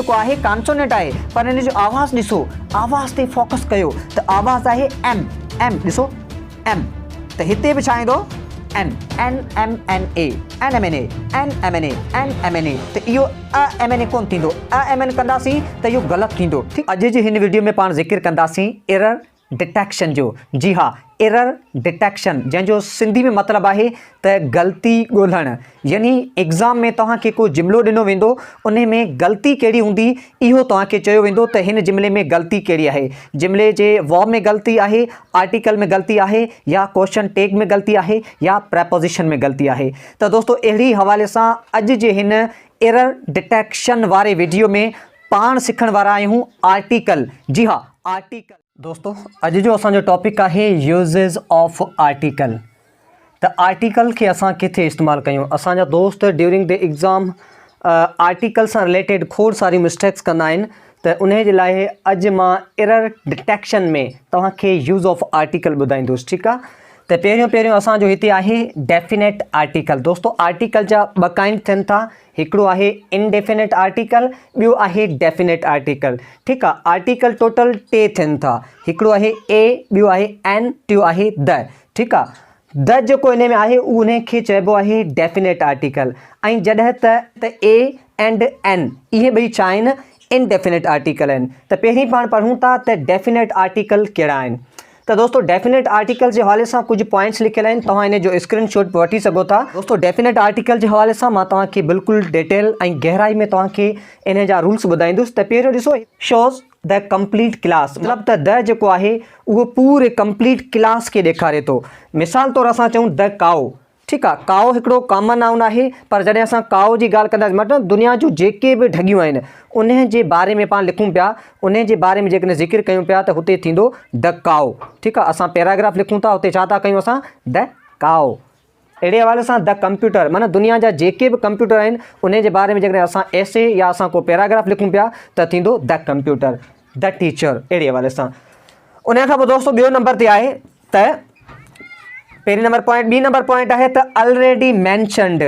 जेको आहे कॉन्सोनेंट आहे, पर इन जो आवाज़ ॾिसो, आवाज़ ते फोकस कयो त आवाज़ आहे एम, एम ॾिसो एम, त हिते बि छा ईंदो एन, N M N A, N M N A, N M N A, N M N A, त इहो अ एम एन ए कोन थींदो, अ एम एन कंदासीं त इहो ग़लति थींदो। ठीकु, अॼु जे हिन वीडियो में पाण ज़िक्र कंदासीं एरर डिटेक्शन जो। जी हाँ, एरर डिटेक्शन, जंहिंजो सिंधी में मतिलबु आहे त ग़लती ॻोल्हणु। यानी एग्ज़ाम में तव्हांखे को जुमिलो ॾिनो वेंदो, उन में ग़लती कहिड़ी हूंदी इहो तव्हांखे चयो वेंदो त हिन जुमिले में ग़लती कहिड़ी आहे। जुमिले जे वर्ब में ग़लती आहे, आर्टिकल में ग़लती आहे, या क्वेश्चन टैग में ग़लती आहे, या प्रेपोजिशन में ग़लती आहे। त दोस्तों अहिड़ी हवाले सां अॼु जे हिन एरर डिटेक्शन वारे वीडियो में पाण सिखण वारा आहियूं आर्टिकल। जी हाँ, आर्टिकल। दोस्तों अॼु जो असांजो टॉपिक आहे यूज़ेस ऑफ आर्टिकल। त आर्टिकल खे असां किथे इस्तेमालु कयूं? असांजा दोस्त ड्यूरिंग द एग्ज़ाम आर्टिकल सां रिलेटेड खोड़ सारी मिस्टेक्स कंदा आहिनि, त उन जे लाइ अॼु मां एरर डिटेक्शन में तव्हांखे यूज़ ऑफ आर्टिकल ॿुधाईंदुसि। ठीकु आहे, त पहिरियों असांजो हिते आहे डेफिनेट आर्टिकल। दोस्तों आर्टिकल जा ॿ काइंड थियनि था, हिकिड़ो आहे इनडेफिनेट आर्टिकल, ॿियो आहे डेफिनेट आर्टिकल। ठीकु आहे, आर्टिकल टोटल टे थियनि था, हिकिड़ो आहे ए, ॿियो आहे एन, टियों आहे द। ठीकु आहे, द जेको इन में आहे उन खे चइबो आहे डेफिनेट आर्टिकल, ऐं जॾहिं त ए एंड एन इहे ॿई छा आहिनि? इनडेफिनेट आर्टिकल आहिनि। त पहिरीं पाण पढ़ूं था त डेफिनेट आर्टिकल कहिड़ा आहिनि। तो दोस्तों डेफिनेट आर्टिकल के हवाले से कुछ पॉइंट्स लिखल हैं, तव्हां इन जो स्क्रीनशॉट वठी सको था। दोस्तों डेफिनेट आर्टिकल के हवाले से मां तव्हांखे बिल्कुल डिटेल और गहराई में तव्हांखे इन जा रूल्स ॿुधाईंदुसि। त पहिरियों ॾिसो, शोज़ द कंप्लीट क्लास, मतलब त द जेको आहे उहो पूरे कंप्लीट क्लास के ॾेखारे थो। मिसाल तौर असां चऊं द काउ। ठीक है, काओ हिकिड़ो कॉमन नाउन है, पर जैसे असां काओ की गाल कंदासीं, मतलब दुनिया जो जेके भी ठगियूं आहिनि उन जे बारे में पाण लिखूं पिया, उन जे बारे में जेकॾहिं ज़िक्र कयूं पिया त हुते थींदो द काओ। ठीक है, असां पैराग्राफ लिखूं था, हुते छा था कयूं असां? The cow. अहिड़े हवाले सां द कंप्यूटर, माना दुनिया जा जेके भी कंप्यूटर आहिनि उन जे बारे में जेकॾहिं असां एसे या असां को पैराग्राफ लिखूं पिया त थींदो द कंप्यूटर, द टीचर। अहिड़े हवाले सां उन खां पोइ दोस्तों ॿियो नंबर ते आहे त पहिरीं नंबर पॉइंट, ॿी नंबर पॉइंट है तो ऑलरेडी मैंशनड,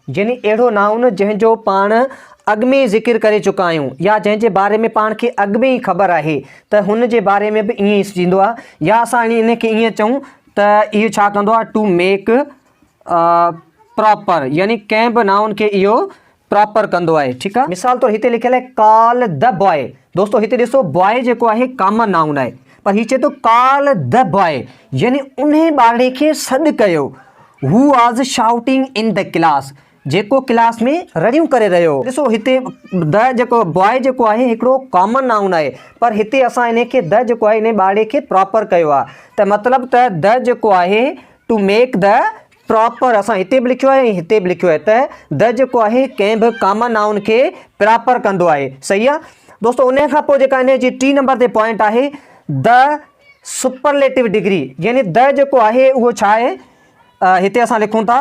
यानी अड़ो नाउन जंहिंजो पाण अॻु में ज़िक्र करे चुका आहियूं, या जंहिंजे बारे में पाण खे अॻु में ही ख़बर आहे त हुन जे बारे में भी ईअं ई थींदो आहे, या असां इन खे ईअं चऊं त इहो छा कंदो आहे? टू मेक प्रॉपर, यानी कंहिं बि नाउन खे इहो प्रॉपर कंदो आहे। ठीक है, मिसाल तौर हिते लिखियल है कॉल द बॉय। दोस्तों हिते ॾिसो, बॉय जेको आहे कॉमन नाउन आहे, पर हीअ चए थो कॉल द बॉय, यानी उन्हें ॿारु खे सॾु कयो। Who was shouting in the class, जेको क्लास में रड़ियूं करे रहियो। ॾिसो हिते द जेको बॉय जेको आहे हिकिड़ो कॉमन नाउन आहे, पर हिते असां इन खे द जेको आहे इन ॿारु खे प्रॉपर कयो आहे। त मतिलबु त द जेको आहे टू मेक द प्रॉपर, असां हिते भी लिखियो है, हिते भी लिखियो है, त द जेको आहे कंहिं भी कॉमन नाउन खे प्रॉपर कंदो आहे। सही आहे दोस्तों। उन खां पोइ जेका इन जी टी नंबर ते पॉइंट आहे द सुपरलेटिव डिग्री, यानी द जेको आहे उहो छा आहे? हिते असां लिखूं था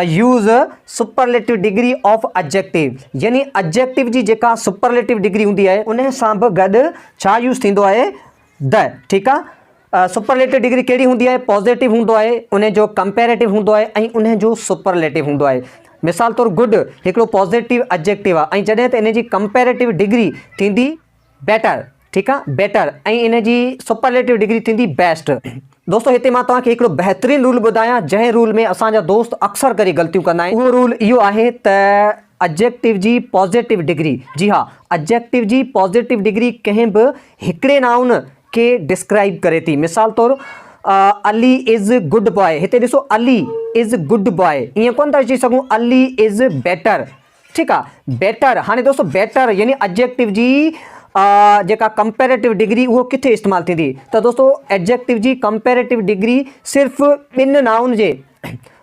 use superlative degree of adjective, यानी एडजेक्टिव जी जेका सुपरलेटिव डिग्री हूंदी आहे उन सां बि गॾु छा यूज़ थींदो आहे? द। ठीक आहे, सुपरलेटिव डिग्री कहिड़ी हूंदी आहे? पॉजिटिव हूंदो आहे, उन जो कंपेरेटिव हूंदो आहे, ऐं उन जो सुपरलेटिव हूंदो आहे। मिसाल तौर गुड हिकिड़ो पॉजिटिव एडजेक्टिव आहे, ऐं जॾहिं त इन जी कंपेरेटिव डिग्री थींदी बेटर। ठीक है, बेटर, ऐं इन जी सुपरलेटिव डिग्री थींदी बेस्ट। दोस्तों हिते मां तव्हांखे हिकिड़ो बहितरीन रूल ॿुधायां, जंहिं रूल में असांजा दोस्त अक्सर करे ग़लतियूं कंदा आहिनि। उहो रूल इहो आहे त एडजेक्टिव जी पॉजिटिव डिग्री, जी हाँ, एडजेक्टिव जी पॉजिटिव डिग्री कंहिं बि हिकिड़े नाउन खे डिस्क्राइब करे थी। मिसाल तौर अली इज़ गुड बॉय, हिते ॾिसो अली इज़ गुड बॉय, ईअं कोन था अची सघूं अली इज़ बेटर। ठीक आहे, बेटर। हाणे दोस्तों बेटर यानी एडजेक्टिव जी जेका कंपेरेटिव डिग्री वो किथे इस्तेमाल थींदी? त दोस्तों एडजेक्टिव जी कंपेरेटिव डिग्री सिर्फ़ ॿिनि नाउन जे,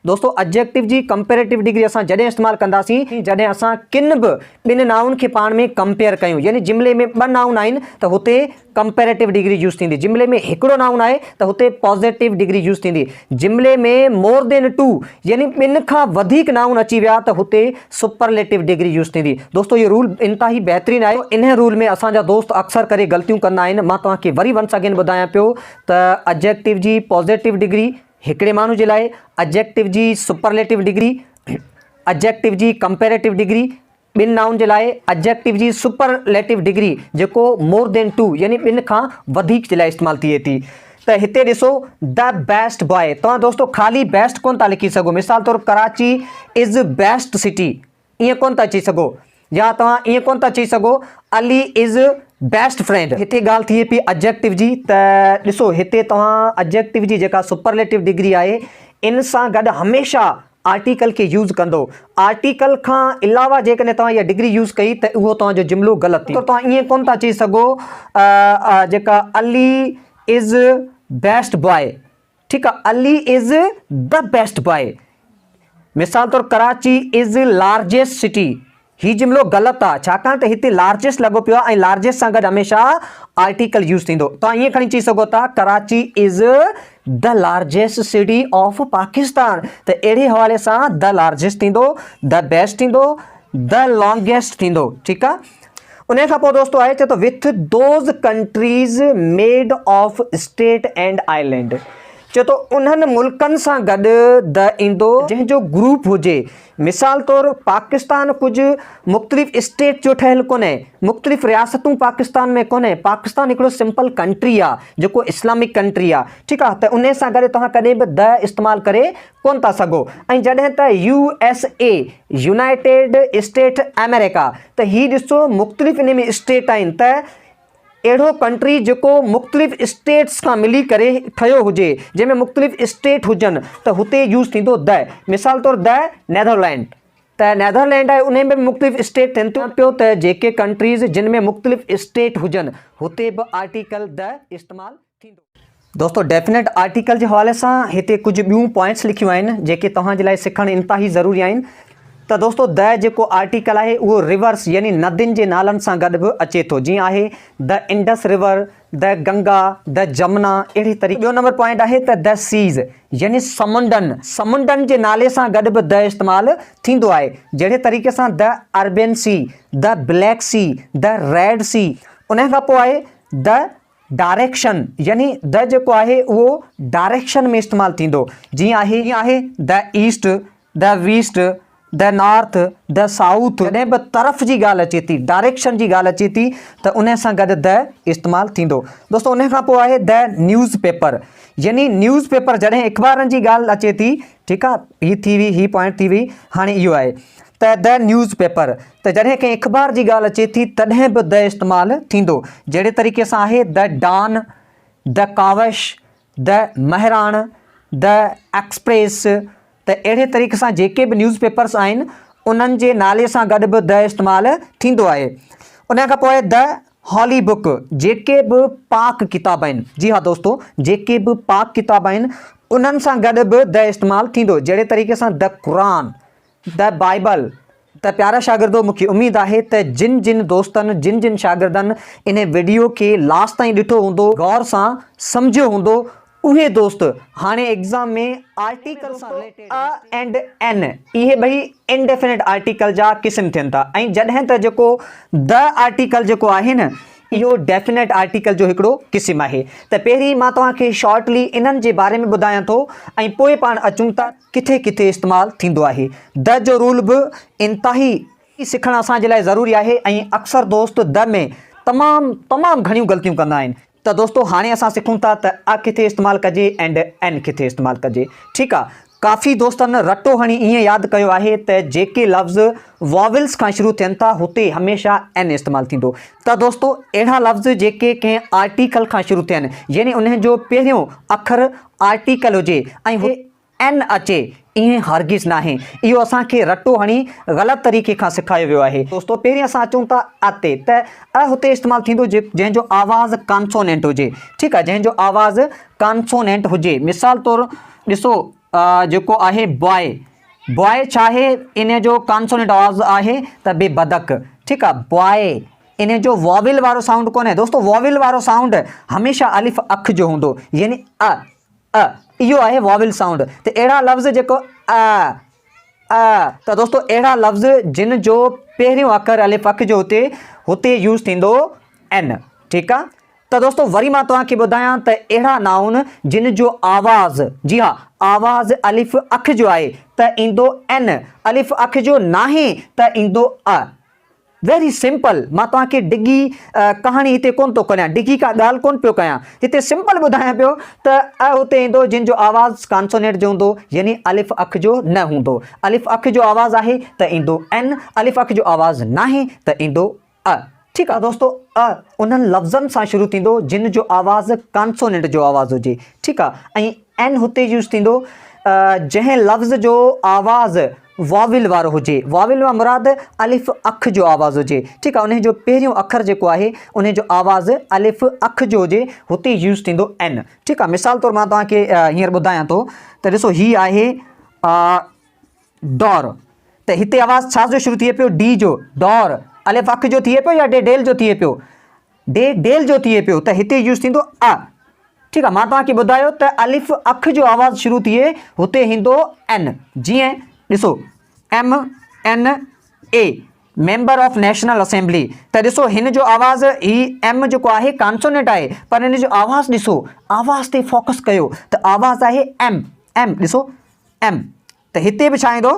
दोस्तों एडजेक्टिव जी कंपेरेटिव डिग्री असां जॾहिं इस्तेमाल कंदासीं जॾहिं असां किन बि ॿिनि नाउन खे पाण में कंपेयर कयूं, यानी जुमिले में ॿ नाउन आहिनि त हुते कंपेरेटिव डिग्री यूज़ थींदी, जुमिले में हिकिड़ो नाउन आहे त हुते पॉजिटिव डिग्री यूज़ थींदी, जुमिले में मोर देन टू यानी ॿिनि खां वधीक नाउन अची विया त हुते सुपरलेटिव डिग्री यूज़ थींदी। दोस्तों ये रूल इंतहाई बहितरीन आहे। इन रूल में असांजा दोस्त अक्सर करे ग़लतियूं कंदा आहिनि। मां तव्हांखे वरी वंस अगेन ॿुधायां पियो त एडजेक्टिव जी पॉजिटिव डिग्री हिकिड़े माण्हू जे लाइ, एडजेक्टिव जी सुपरलेटिव डिग्री, एडजेक्टिव जी कंपेरेटिव डिग्री ॿिनि नाउन जे लाइ एडजेक्टिव जी सुपरलेटिव डिग्री जेको मोर देन टू यानी ॿिनि खां वधीक जे लाइ इस्तेमालु थिए थी। त हिते ॾिसो द बेस्ट बॉय, तव्हां दोस्तो ख़ाली बेस्ट कोन था लिखी सघो। मिसाल तौरु कराची इज़ बेस्ट सिटी ईअं कोन था चई सघो, या तव्हां ईअं कोन था चई सघो अली इज़ बेस्ट फ्रेंड। हिते ॻाल्हि थिए पई एडजेक्टिव जी, त ॾिसो हिते तव्हां एडजेक्टिव जी जेका सुपरलेटिव डिग्री आहे इन सां गॾु हमेशह आर्टिकल खे यूज़ कंदो। आर्टिकल खां अलावा जेकॾहिं तव्हां इहा डिग्री यूज़ कई त उहो तव्हांजो जुमिलो ग़लति थी। तव्हां ईअं कोन था चई सघो जेका अली इज़ बेस्ट बॉय, ठीकु आहे, Ali is the best boy. मिसाल तौरु कराची इज़ लार्जेस्ट सिटी, ही जुमिलो ग़लति आहे छाकाणि त हिते लार्जेस्ट लॻो पियो आहे ऐं लार्जेस्ट सां गॾु हमेशह आर्टिकल यूज़ थींदो। तव्हां ईअं खणी चई सघो था Karachi is the largest city of Pakistan, त अहिड़े हवाले सां द लार्जेस्ट थींदो, द बेस्ट थींदो, द लॉन्गेस्ट थींदो, ठीकु आहे। उन खां पोइ दोस्तो आहे चए थो with those countries made of state and island, चए थो उन्हनि मुल्कनि सां गॾु द ईंदो जंहिंजो ग्रुप हुजे। मिसाल तौरु पाकिस्तान कुझु मुख़्तलिफ़ स्टेट जो ठहियलु कोन्हे, मुख़्तलिफ़ रियासतूं पाकिस्तान में कोन्हे, पाकिस्तान हिकिड़ो सिंपल कंट्री आहे जेको इस्लामिक कंट्री आहे, ठीकु आहे। त उन सां गॾु तव्हां कॾहिं बि द इस्तेमालु करे कोन था सघो। ऐं जॾहिं त USA यूनाइटेड स्टेट अमेरिका, त हीअ ॾिसो मुख़्तलिफ़ इन में स्टेट आहिनि, त अहिड़ो कंट्री जेको मुख़्तलिफ़ स्टेट्स खां मिली करे ठहियो हुजे, जंहिंमें मुख़्तलिफ़ स्टेट हुजनि, त हुते यूज़ थींदो द। मिसाल तौरु द नेदरलैंड, त नेदरलैंड आहे उन में बि मुख़्तलिफ़ स्टेट थियनि पियो, त जेके कंट्रीज़ जिन में मुख़्तलिफ़ स्टेट हुजनि हुते बि आर्टिकल द इस्तेमालु थींदो। दोस्तो डेफिनेट आर्टिकल जे हवाले सां हिते कुझु ॿियूं पॉइंट्स लिखियूं आहिनि जेके तव्हांजे लाइ सिखणु इंतिहाई ज़रूरी आहिनि। त दोस्तो द जेको आर्टिकल आहे उहो रिवर्स यानी नदियुनि जे नालनि सां गॾु बि अचे थो, जीअं आहे the Indus river, the Ganga, the Jamuna, अहिड़ी तरीक़े। ॿियो नंबर पॉइंट आहे त द सीज़ यानी समुंडनि जे नाले सां गॾु बि द इस्तेमालु थींदो आहे। जहिड़े तरीक़े सां the Arabian sea, the black sea, the red sea. उन खां पोइ आहे द डायरेक्शन यानी द जेको आहे उहो डायरेक्शन में इस्तेमालु थींदो, जीअं आहे the east, the west, the north, the south. जॾहिं बि तरफ़ जी ॻाल्हि अचे थी, डायरेक्शन जी ॻाल्हि अचे थी, त उन सां गॾु द इस्तेमालु थींदो। दोस्तो उन खां पोइ आहे द न्यूज़ पेपर यानी न्यूज़ पेपर जॾहिं अख़बारनि जी ॻाल्हि अचे थी, ठीकु आहे, ही पॉइंट थी वई। हाणे इहो आहे त द न्यूज़ पेपर, त जॾहिं कंहिं अख़बार जी ॻाल्हि अचे थी तॾहिं बि द इस्तेमालु थींदो। जहिड़े तरीक़े सां आहे the Dawn, the Kawish, the Mehran, the Express. त अहिड़े तरीक़े सां जेके बि न्यूज़ पेपर्स आहिनि उन्हनि जे नाले सां गॾु बि द इस्तेमालु थींदो आहे। उन खां पोइ द हॉली बुक जेके बि पाक किताब आहिनि, जी हा दोस्तो, जेके बि पाक किताब आहिनि उन्हनि सां गॾु बि द इस्तेमालु थींदो। जहिड़े तरीक़े सां द क़ुरान, द बाइबल। त प्यारा शागिर्दो, मूंखे उमेदु आहे त जिन दोस्तनि जिन शागिर्दनि इन वीडियो खे लास्ट ताईं ॾिठो हूंदो, गौर सां सम्झियो हूंदो, उहे दोस्त हाणे एग्ज़ाम में आर्टिकल सां रिलेटेड अ एंड एन इहे ॿई इनडेफिनेट आर्टिकल जा क़िस्म थियनि था। ऐं जॾहिं त जेको द आर्टिकल जेको आहे न इहो डेफिनेट आर्टिकल जो हिकिड़ो क़िस्म आहे। त पहिरीं मां तव्हांखे शॉर्टली इन्हनि जे बारे में ॿुधायां थो ऐं पोइ पाण अचूं था किथे किथे इस्तेमालु थींदो आहे। द जो रूल बि इंतिहाई सिखणु असांजे लाइ ज़रूरी आहे ऐं अक्सर दोस्त द में तमामु घणियूं ग़लतियूं कंदा आहिनि। त दोस्तो हाणे असां सिखूं था त अ किथे इस्तेमालु कजे एंड एन किथे इस्तेमालु कजे, ठीकु आहे। काफ़ी दोस्तनि रटो हणी ईअं यादि कयो आहे त जेके लफ़्ज़ वॉवल्स खां शुरू थियनि था हुते हमेशह एन इस्तेमालु थींदो। त दोस्तो अहिड़ा लफ़्ज़ जेके कंहिं आर्टिकल खां शुरू थियनि यानी उन जो पहिरियों अखर आर्टिकल हुजे ऐं उहे एन अचे, ईअं हरगिज़ न आहे। इहो असांखे रटो हणी ग़लति तरीक़े खां सेखारियो वियो आहे। दोस्तो पहिरीं असां अचूं था अ ते, त अ हुते इस्तेमालु थींदो जंहिंजो आवाज़ कॉन्सोनेंट हुजे, ठीकु आहे, जंहिंजो आवाज़ कॉन्सोनेंट हुजे। मिसाल तौरु ॾिसो जेको आहे बॉय छा आहे, इन जो कॉन्सोनेंट आवाज़ आहे त बेबदक, ठीकु आहे। बॉय इन जो वॉविल वारो साउंड कोन्हे दोस्तो, वॉविल वारो साउंड हमेशह अलिफ अख जो हूंदो यानी अ इहो आहे वॉविल साउंड। त अहिड़ा लफ़्ज़ जेको त दोस्तो अहिड़ा लफ़्ज़ जिन जो पहिरियों अखर अलिफ अख जो हुते यूज़ थींदो एन, ठीकु आहे। त दोस्तो वरी मां तव्हांखे ॿुधायां त अहिड़ा नाउन जिन जो आवाज़, जी हा, आवाज़ अलिफ अख जो आहे त ईंदो एन, अलिफ अख जो नाहे त ईंदो अ, वेरी सिंपल। मां तव्हांखे डिगी कहानी हिते कोन थो कयां, डिगी का ॻाल्हि कोन पियो कयां, हिते सिंपल ॿुधायां पियो त हुते ईंदो जिन जो आवाज़ कॉन्सोनेंट जो हूंदो, यानी अलिफ अख जो न हूंदो। अलिफ अख जो आवाज़ आहे त ईंदो एन, अलिफ अख जो आवाज़ नाहे त ईंदो अ। ठीकु आहे दोस्तो, उन्हनि लफ़्ज़नि सां शुरू थींदो जिन जो आवाज़ कॉन्सोनेंट जो आवाज़ हुजे। ठीकु आहे, ऐं एन हुते यूज़ थींदो जंहिं लफ़्ज़ जो आवाज़ वाविल वारो हुजे। वाविल मां मुराद अलिफ अख जो आवाज़ हुजे। ठीकु आहे, उन जो पहिरियों अखर जेको आहे उन जो आवाज़ अलिफ अख जो हुजे, हुते यूज़ थींदो एन। ठीकु आहे, मिसाल तौरु मां तव्हांखे हींअर ॿुधायां थो त ॾिसो हीअ आहे डॉर, त हिते आवाज़ छा जो शुरू थिए पियो, डी जो, डॉर अलिफ अख जो थिए पियो या डेल जो थिए पियो, डेल जो थिए पियो, त हिते यूज़ थींदो अ। ठीकु आहे, मां तव्हांखे ॿुधायो त अलिफ अख जो आवाज़ शुरू थिए हुते ईंदो एन। जीअं ॾिसो M N A, member of national assembly, त ॾिसो हिन जो आवाज़ ही एम जेको आहे कॉन्सोनेंट आहे, पर हिन जो आवाज़ ॾिसो, आवाज़ ते फोकस कयो त आवाज़ आहे एम। एम ॾिसो एम, त हिते बि छा ईंदो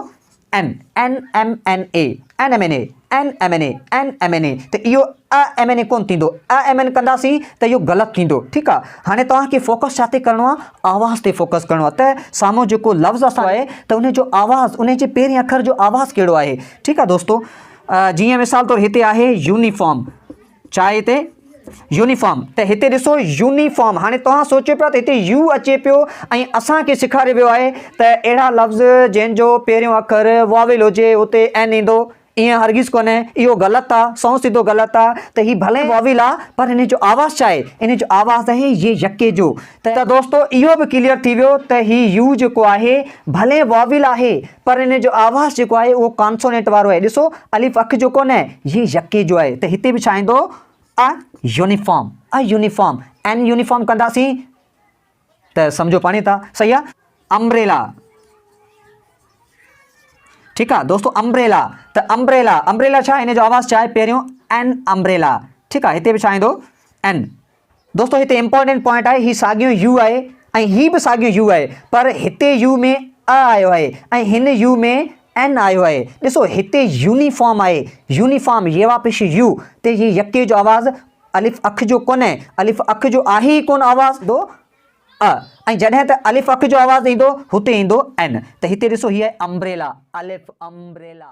एन, N M N A, N M N A, N M N A, N M N A, त इहो अ एम एन ए कोन थींदो। अ एम एन कंदासीं त इहो ग़लति थींदो। ठीकु आहे, हाणे तव्हांखे फोकस छा ते करिणो आहे, आवाज़ ते फोकस करिणो आहे, त साम्हूं जेको लफ़्ज़ असां आहे त उन जो आवाज़, उन जे पहिरें अखर जो आवाज़ कहिड़ो आहे। ठीकु आहे दोस्तो, जीअं मिसाल तौरु हिते आहे यूनिफॉर्म, छा आहे हिते यूनिफॉर्म, त हिते ॾिसो यूनिफॉर्म। हाणे तव्हां सोचियो पिया त हिते यू अचे पियो ऐं असांखे सेखारियो वियो आहे त अहिड़ा लफ़्ज़ जंहिंजो पहिरियों अखर वाविल हुजे उते एन ईंदो, ईअं हरगिज़ कोन्हे, इहो ग़लति आहे, सौ सिधो ग़लति आहे। त हीउ भले वाविल आहे पर हिन जो आवाज़ छा आहे, इन जो आवाज़ आहे ये यके जो। त दोस्तो इहो बि क्लियर थी वियो त हीउ यू जेको आहे भले वाविल आहे पर इन जो आवाज़ जेको आहे उहो कॉन्सोनेंट वारो आहे। ॾिसो अलिफ अख जो कोन्हे, ये यके जो आहे, त हिते बि छा ईंदो a uniform, a uniform. An uniform कंदासीं त सम्झो पाणी था, सही आहे। अम्ब्रेला, ठीकु आहे दोस्तो, अम्ब्रेला, त अम्ब्रेला, अम्ब्रेला छा, हिन जो आवाज़ छा आहे पहिरियों एन, अम्ब्रेला। ठीकु आहे, हिते बि छा ईंदो एन। दोस्तो हिते इंपॉर्टेंट पॉइंट आहे, हीउ साॻियो यू आहे ऐं हीउ बि साॻियो यू आहे, पर हिते यू में अ आयो आहे ऐं हिन यू में एन आयो आहे। ॾिसो हिते यूनिफॉर्म आहे, यूनिफॉर्म ये वापिस यू, त ये यके जो आवाज़ अलिफ अख जो कोन्हे, अलिफ अख जो आहे ई कोन आवाज़ दो अ, ऐं जॾहिं त अलिफ अख जो आवाज़ ईंदो हुते ईंदो एन। त हिते ॾिसो हीअ आहे अम्ब्रेला, अलिफ अम्ब्रेला।